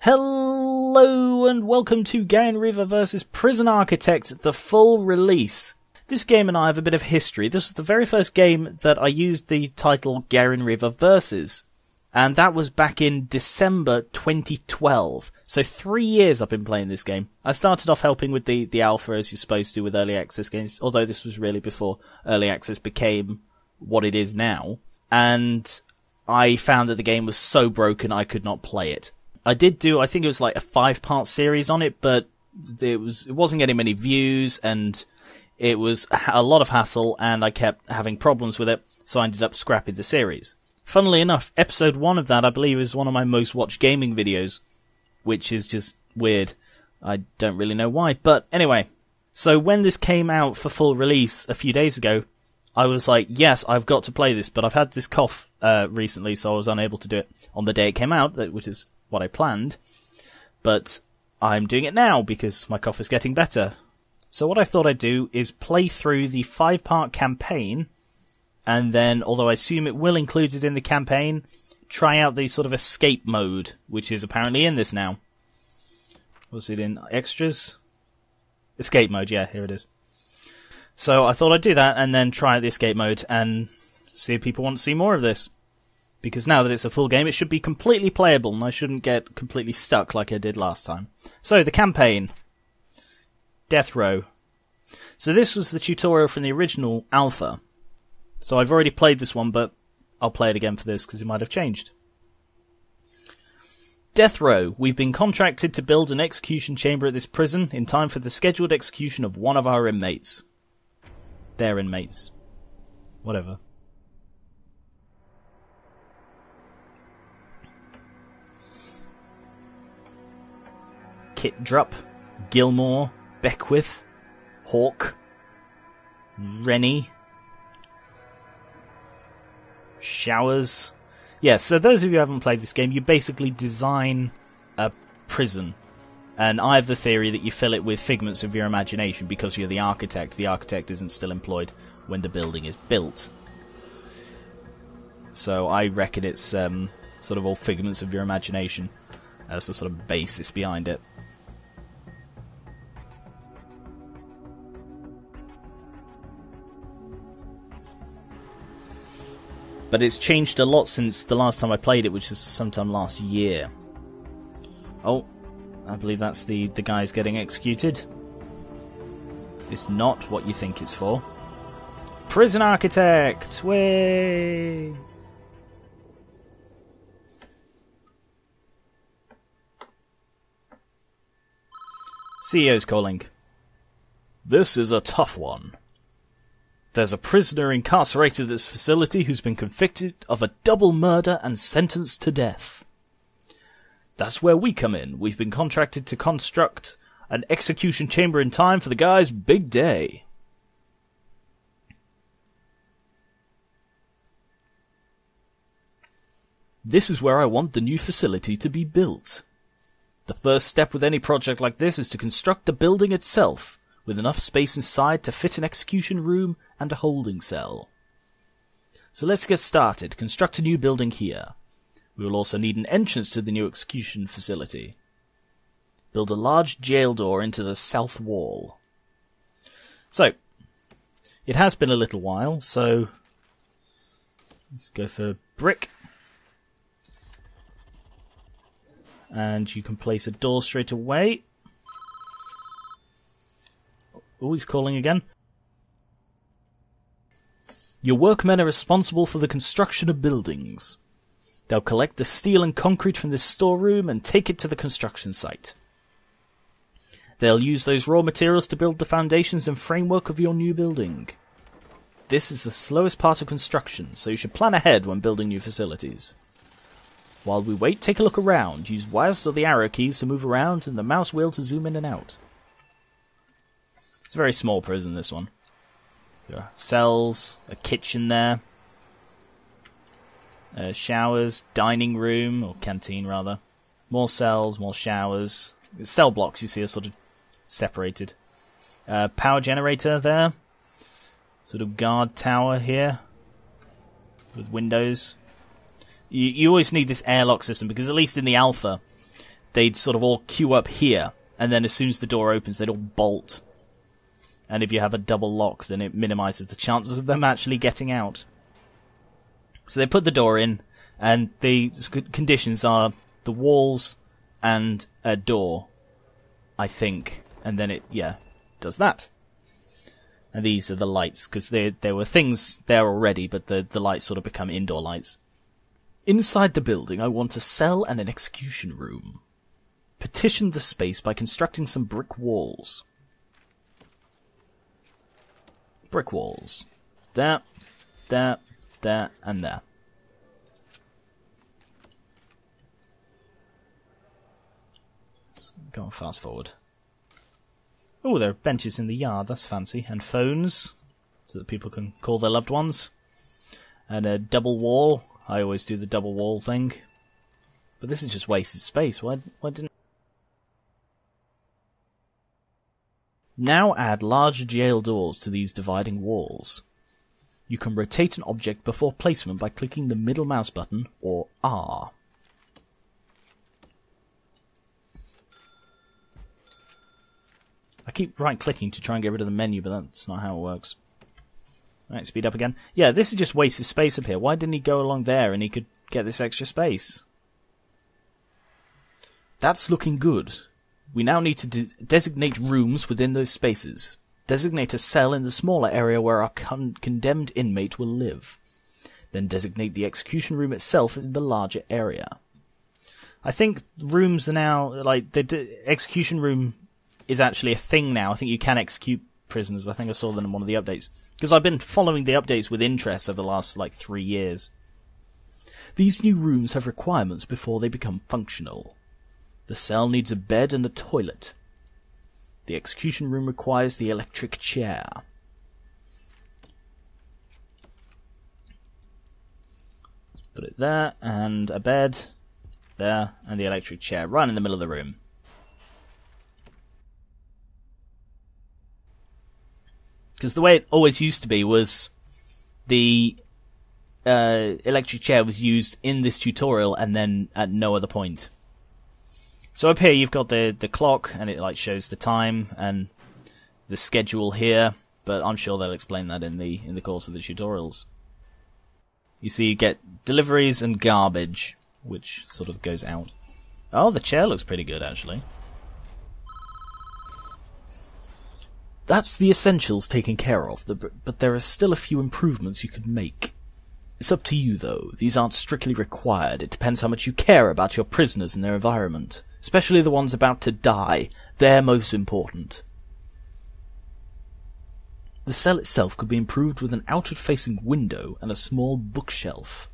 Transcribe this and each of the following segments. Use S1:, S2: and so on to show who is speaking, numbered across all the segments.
S1: Hello and welcome to Gar1onriva vs Prison Architect, the full release. This game and I have a bit of history. This was the very first game that I used the title Gar1onriva vs. And that was back in December 2012. So 3 years I've been playing this game. I started off helping with the alpha as you're supposed to with early access games, although this was really before early access became what it is now. And I found that the game was so broken I could not play it. I think it was like a 5-part series on it, but it wasn't getting many views, and it was a lot of hassle, and I kept having problems with it, so I ended up scrapping the series. Funnily enough, episode 1 of that, I believe, is one of my most watched gaming videos, which is just weird. I don't really know why, but anyway. So when this came out for full release a few days ago, I was like, yes, I've got to play this, but I've had this cough recently, so I was unable to do it on the day it came out, which is what I planned. But I'm doing it now because my cough is getting better. So what I thought I'd do is play through the 5-part campaign, and then, although I assume it will include it in the campaign, try out the sort of escape mode, which is apparently in this now. Was it in extras? Escape mode, yeah, here it is. So I thought I'd do that and then try out the escape mode and see if people want to see more of this. Because now that it's a full game, it should be completely playable and I shouldn't get completely stuck like I did last time. So, the campaign. Death Row. So this was the tutorial from the original alpha. So I've already played this one, but I'll play it again for this because it might have changed. Death Row. We've been contracted to build an execution chamber at this prison in time for the scheduled execution of one of our inmates. Their inmates. Whatever. Kitdrup, Gilmore, Beckwith, Hawk, Rennie, Showers. Yeah, so those of you who haven't played this game, you basically design a prison. And I have the theory that you fill it with figments of your imagination because you're the architect. The architect isn't still employed when the building is built. So I reckon it's sort of all figments of your imagination. That's the sort of basis behind it. But it's changed a lot since the last time I played it, which is sometime last year. Oh, I believe that's the guys getting executed. It's not what you think it's for. Prison Architect! Way! CEO's calling. This is a tough one. There's a prisoner incarcerated at this facility who's been convicted of a double murder and sentenced to death. That's where we come in. We've been contracted to construct an execution chamber in time for the guy's big day. This is where I want the new facility to be built. The first step with any project like this is to construct the building itself, with enough space inside to fit an execution room and a holding cell. So let's get started. Construct a new building here. We will also need an entrance to the new execution facility. Build a large jail door into the south wall. So, it has been a little while, so let's go for brick. And you can place a door straight away. Oh, he's calling again. Your workmen are responsible for the construction of buildings. They'll collect the steel and concrete from this storeroom and take it to the construction site. They'll use those raw materials to build the foundations and framework of your new building. This is the slowest part of construction, so you should plan ahead when building new facilities. While we wait, take a look around. Use WASD or the arrow keys to move around and the mouse wheel to zoom in and out. It's a very small prison, this one. There are cells, a kitchen there, showers, dining room, or canteen rather. More cells, more showers. Cell blocks, you see, are sort of separated. Power generator there. Sort of guard tower here. With windows. You always need this airlock system, because at least in the alpha, they'd sort of all queue up here, and then as soon as the door opens, they'd all bolt. And if you have a double lock, then it minimises the chances of them actually getting out. So they put the door in, and the conditions are the walls and a door, I think. And then it, does that. And these are the lights, because there were things there already, but the lights sort of become indoor lights. Inside the building, I want a cell and an execution room. Petition the space by constructing some brick walls. Brick walls. There, there, there, and there. Let's go on fast forward. Oh, there are benches in the yard, that's fancy. And phones, so that people can call their loved ones. And a double wall. I always do the double wall thing. But this is just wasted space. Why didn't... Now add large jail doors to these dividing walls. You can rotate an object before placement by clicking the middle mouse button, or R. I keep right-clicking to try and get rid of the menu, but that's not how it works. Right, speed up again. Yeah, this is just wasted space up here. Why didn't he go along there and he could get this extra space? That's looking good. We now need to designate rooms within those spaces. Designate a cell in the smaller area where our condemned inmate will live. Then designate the execution room itself in the larger area. I think rooms are now, like, the execution room is actually a thing now. I think you can execute prisoners. I think I saw them in one of the updates. Because I've been following the updates with interest over the last, 3 years. These new rooms have requirements before they become functional. The cell needs a bed and a toilet. The execution room requires the electric chair. Put it there, and a bed, there, and the electric chair right in the middle of the room. Because the way it always used to be was the electric chair was used in this tutorial and then at no other point. So up here you've got the clock, and it shows the time and the schedule here, but I'm sure they'll explain that in the course of the tutorials. You see, you get deliveries and garbage, which sort of goes out. Oh, the chair looks pretty good actually. That's the essentials taken care of, but there are still a few improvements you could make. It's up to you, though. These aren't strictly required. It depends how much you care about your prisoners and their environment. Especially the ones about to die. They're most important. The cell itself could be improved with an outward-facing window and a small bookshelf.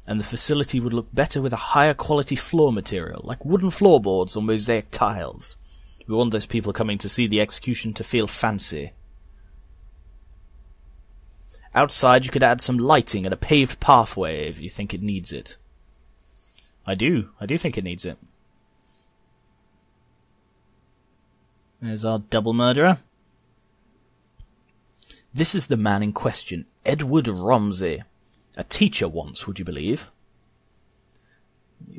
S1: And the facility would look better with a higher quality floor material, like wooden floorboards or mosaic tiles. We want those people coming to see the execution to feel fancy. Outside you could add some lighting and a paved pathway if you think it needs it. I do think it needs it. There's our double murderer. This is the man in question, Edward Romsey. A teacher once, would you believe?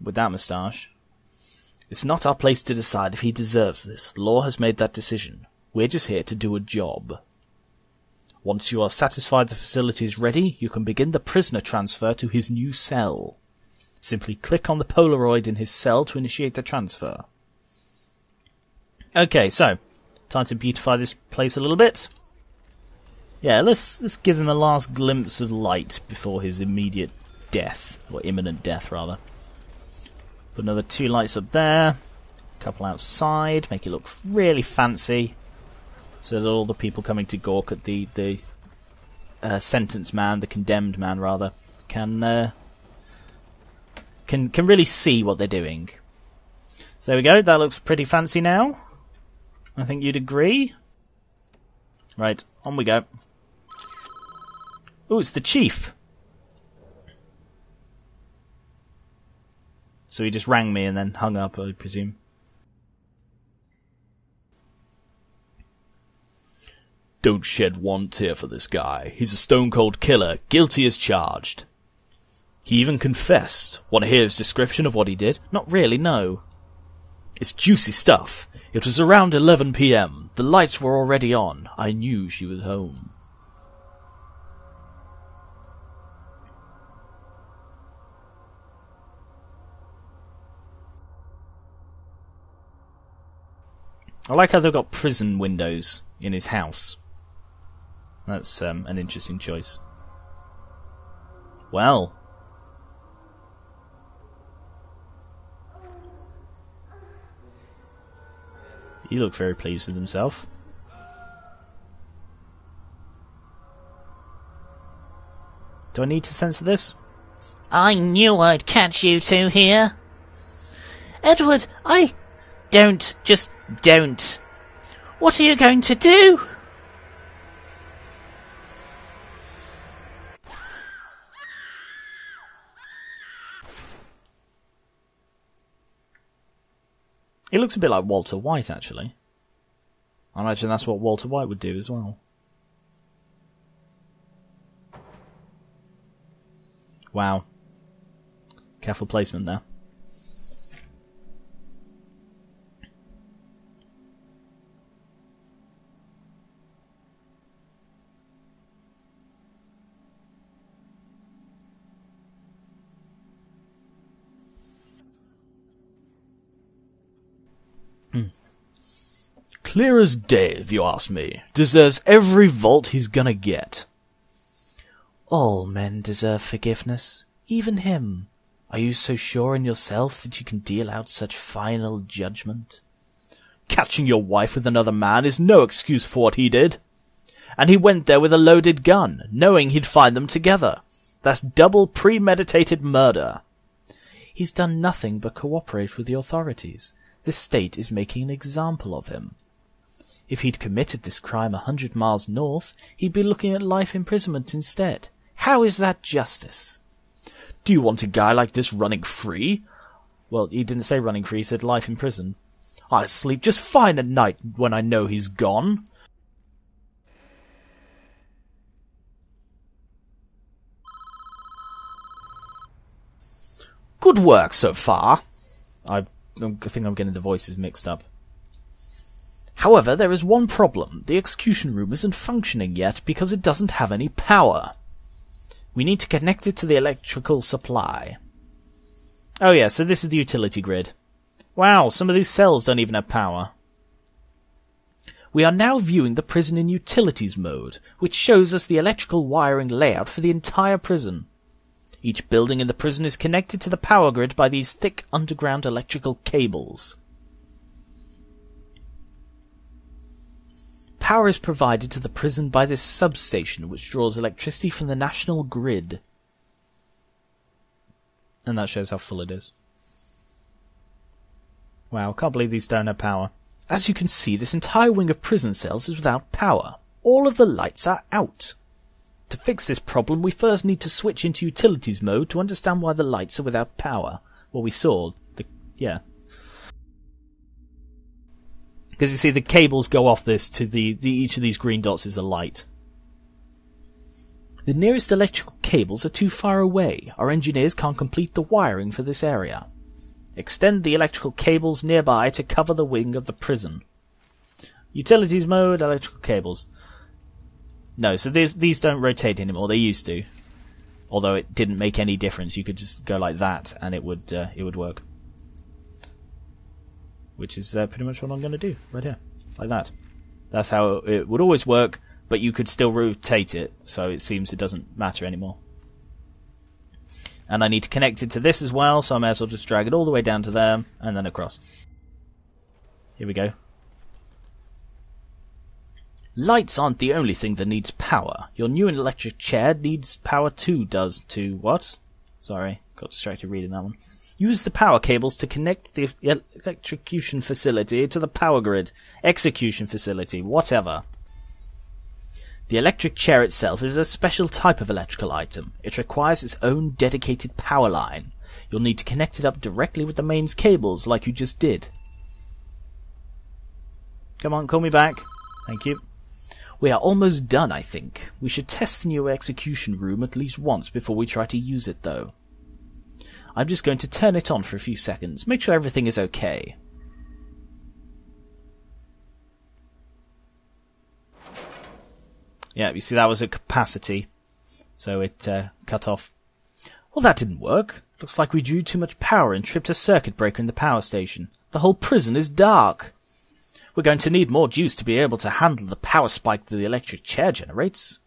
S1: With that moustache. It's not our place to decide if he deserves this. The law has made that decision. We're just here to do a job. Once you are satisfied the facility is ready, you can begin the prisoner transfer to his new cell. Simply click on the Polaroid in his cell to initiate the transfer. Okay, so, time to beautify this place a little bit. Yeah, let's give him a last glimpse of light before his immediate death, or imminent death rather. Put another 2 lights up there, a couple outside, make it look really fancy, so that all the people coming to gawk at the sentenced man, the condemned man rather, can really see what they're doing. So there we go, that looks pretty fancy now. I think you'd agree. Right, on we go. Ooh, it's the chief. So he just rang me and then hung up, I presume. Don't shed one tear for this guy. He's a stone-cold killer, guilty as charged. He even confessed. Want to hear his description of what he did? Not really, no. It's juicy stuff. It was around 11 p.m. The lights were already on. I knew she was home. I like how they've got prison windows in his house. That's an interesting choice. Well. He looked very pleased with himself. Do I need to censor this?
S2: I knew I'd catch you two here. Edward, Don't. Just don't. What are you going to do?
S1: He looks a bit like Walter White, actually. I imagine that's what Walter White would do as well. Wow. Careful placement there. Clear as day, if you ask me. Deserves every volt he's gonna get. All men deserve forgiveness, even him. Are you so sure in yourself that you can deal out such final judgment? Catching your wife with another man is no excuse for what he did. And he went there with a loaded gun, knowing he'd find them together. That's double premeditated murder. He's done nothing but cooperate with the authorities. The state is making an example of him. If he'd committed this crime 100 miles north, he'd be looking at life imprisonment instead. How is that justice? Do you want a guy like this running free? Well, he didn't say running free, he said life in prison. I sleep just fine at night when I know he's gone. Good work so far. I think I'm getting the voices mixed up. However, there is one problem. The execution room isn't functioning yet because it doesn't have any power. We need to connect it to the electrical supply. Oh yeah, so this is the utility grid. Wow, some of these cells don't even have power. We are now viewing the prison in utilities mode, which shows us the electrical wiring layout for the entire prison. Each building in the prison is connected to the power grid by these thick underground electrical cables. Power is provided to the prison by this substation, which draws electricity from the national grid. And that shows how full it is. Wow, can't believe these don't have power. As you can see, this entire wing of prison cells is without power. All of the lights are out. To fix this problem, we first need to switch into utilities mode to understand why the lights are without power. Well, we saw yeah. Because you see, the cables go off this to each of these green dots is a light. The nearest electrical cables are too far away. Our engineers can't complete the wiring for this area. Extend the electrical cables nearby to cover the wing of the prison. Utilities mode, electrical cables. No, so these don't rotate anymore. They used to. Although it didn't make any difference. You could just go like that and it would work. Which is pretty much what I'm going to do right here, like that. That's how it would always work, but you could still rotate it, so it seems it doesn't matter anymore. And I need to connect it to this as well, so I may as well just drag it all the way down to there, and then across. Here we go. Lights aren't the only thing that needs power. Your new electric chair needs power too, to what? Sorry, got distracted reading that one. Use the power cables to connect the electrocution facility to the power grid. Execution facility, whatever. The electric chair itself is a special type of electrical item. It requires its own dedicated power line. You'll need to connect it up directly with the mains cables like you just did. Come on, call me back. Thank you. We are almost done, I think. We should test the new execution room at least once before we try to use it, though. I'm just going to turn it on for a few seconds, make sure everything is okay. Yeah, you see that was at capacity, so it cut off. Well, that didn't work. Looks like we drew too much power and tripped a circuit breaker in the power station. The whole prison is dark. We're going to need more juice to be able to handle the power spike that the electric chair generates.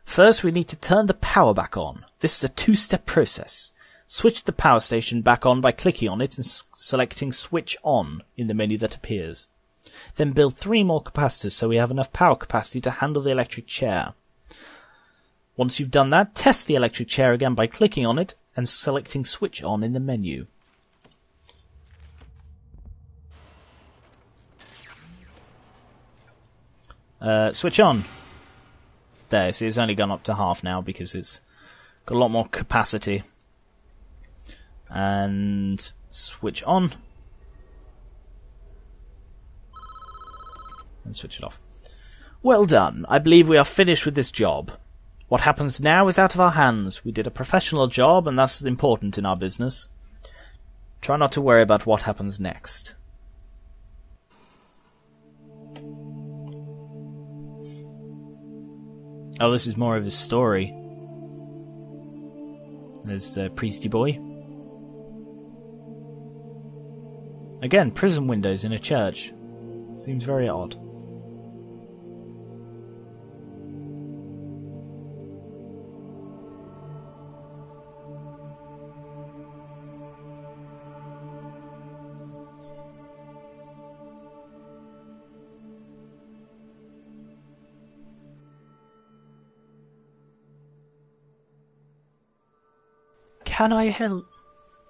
S1: First, we need to turn the power back on. This is a two-step process. Switch the power station back on by clicking on it and selecting Switch On in the menu that appears. Then build 3 more capacitors so we have enough power capacity to handle the electric chair. Once you've done that, test the electric chair again by clicking on it and selecting Switch On in the menu. Switch on. There, see, it's only gone up to half now because it's got a lot more capacity. And switch on. And switch it off. Well done. I believe we are finished with this job. What happens now is out of our hands. We did a professional job, and that's important in our business. Try not to worry about what happens next. Oh, this is more of his story. There's Priesty Boy. Again, prison windows in a church. Seems very odd.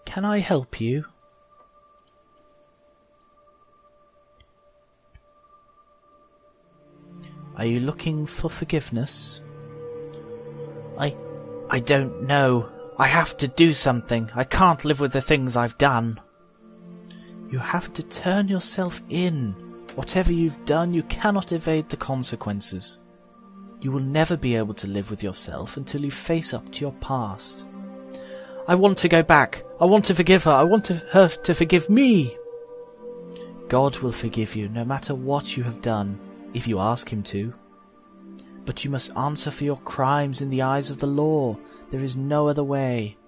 S1: Can I help you? Are you looking for forgiveness? I don't know. I have to do something. I can't live with the things I've done. You have to turn yourself in. Whatever you've done, you cannot evade the consequences. You will never be able to live with yourself until you face up to your past. I want to go back. I want to forgive her. I want her to forgive me. God will forgive you no matter what you have done, if you ask him to. But you must answer for your crimes in the eyes of the law. There is no other way.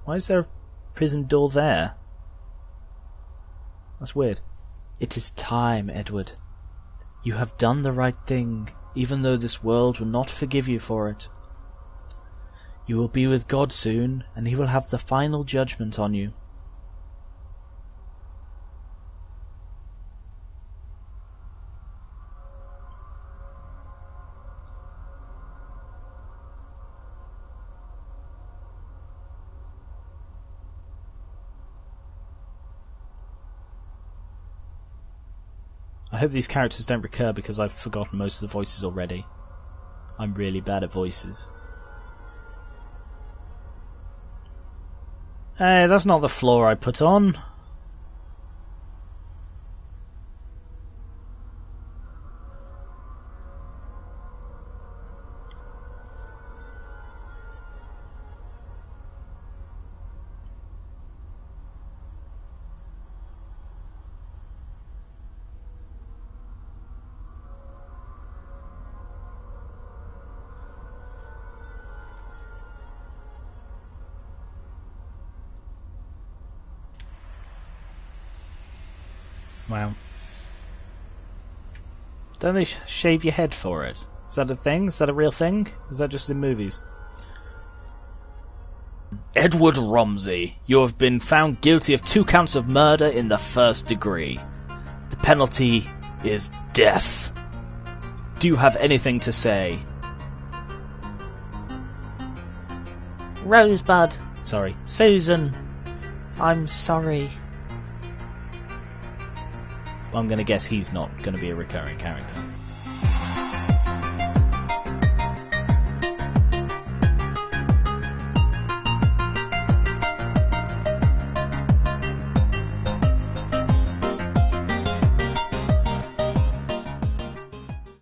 S1: Why is there a prison door there? That's weird. It is time, Edward. You have done the right thing, even though this world will not forgive you for it. You will be with God soon, and he will have the final judgment on you. I hope these characters don't recur because I've forgotten most of the voices already. I'm really bad at voices. Hey, that's not the floor I put on. Wow. Don't they shave your head for it? Is that a thing? Is that a real thing? Is that just in movies? Edward Romsey, you have been found guilty of 2 counts of murder in the 1st degree. The penalty is death. Do you have anything to say?
S2: Rosebud.
S1: Sorry.
S2: Susan. I'm sorry.
S1: I'm going to guess he's not going to be a recurring character.